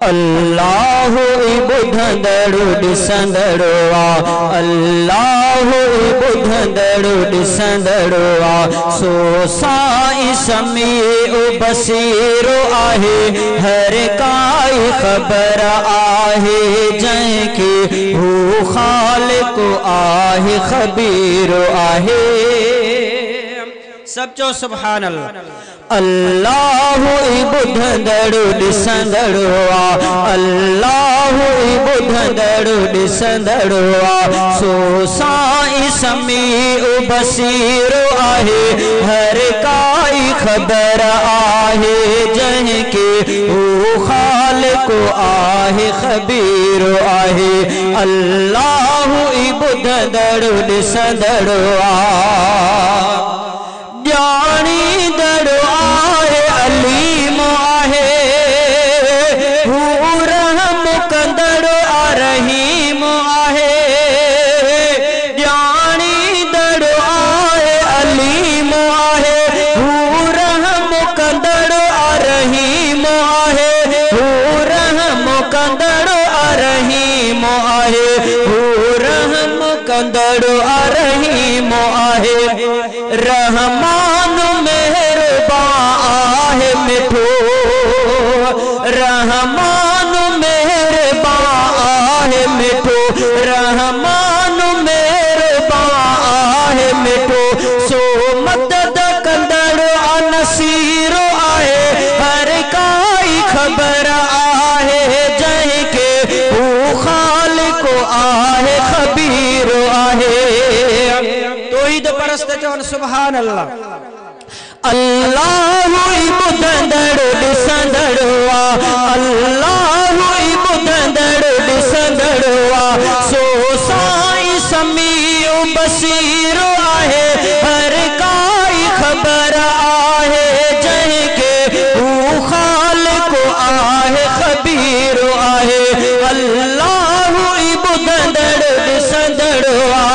अल्लाह ॿुधंदड़ु ॾिसंदड़ु आ, अल्लाह ॿुधंदड़ु ॾिसंदड़ु आ, सो साईं समीउ बसीरो आहे, हर काई ख़बर आहे जंहिंखे हू ख़ालिक़ आहे ख़बीर आहे। सब चो सुभान अल्लाह। अल्लाह ॿुधंदड़ु ॾिसंदड़ु आ, अल्लाह ॿुधंदड़ु ॾिसंदड़ु आ, सो साईं समीउ बसीरो आहे, हर काई ख़बर आहे जंहिंखे हू ख़ालिक़ आहे ख़बीर आहे। अल्लाह ॿुधंदड़ु ॾिसंदड़ु आ, ॼाणींदड़ु आहे, अलीम आहे, हू रहम कंदड़ु रहीम आहे। ॼाणींदड़ु आहे, अलीम आहे, हू रहम कंदड़ु रहीम आहे, हू रहम कंदड़ु रहीम आहे, हू रहम कंदड़ु रहीम आहे। रहमान मेहरबान आहे मिठो, रहमान मेहरबान आहे मिठो, रहमान मेहरबान आहे मिठो, सो मदद कंदड़ु नसीरो आहे, हर काई ख़बर आहे जंहिंखे हू ख़ालिक़ आहे ख़बीर आहे। तौहीद परस्त चवनि सुभान अल्लाह। अल्लाह ॿुधंदड़ु ॾिसंदड़ु आ, अल्लाह ॿुधंदड़ु ॾिसंदड़ु आ, सो साईं समीउ बसीरो आहे, हर काई ख़बर आहे जंहिंखे हू ख़ालिक़ आहे ख़बीर आहे। अल्लाह ॿुधंदड़ु ॾिसंदड़ु आ,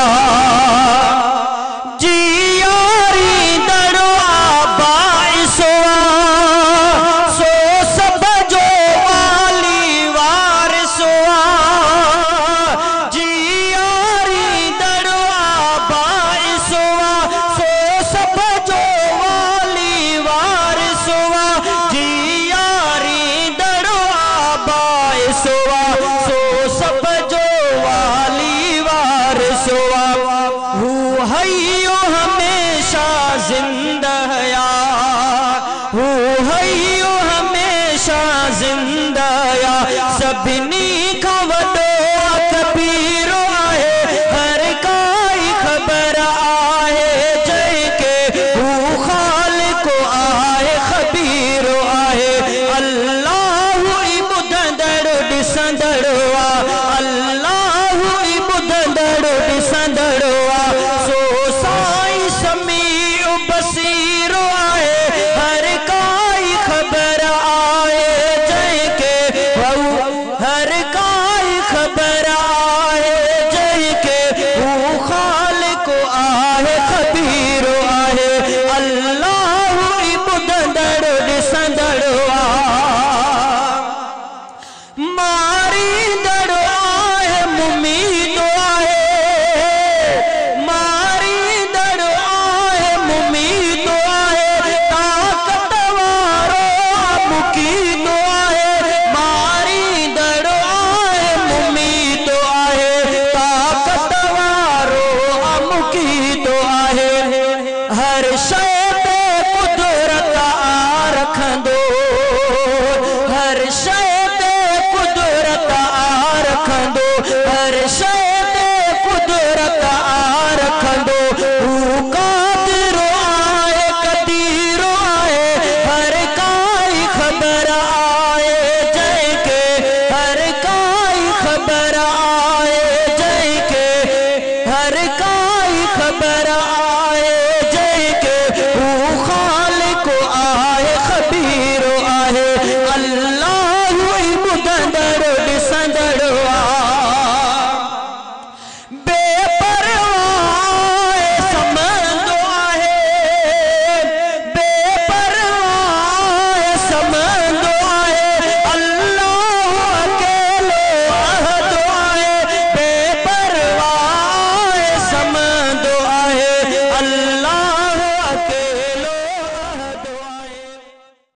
जिंदा या सभिनी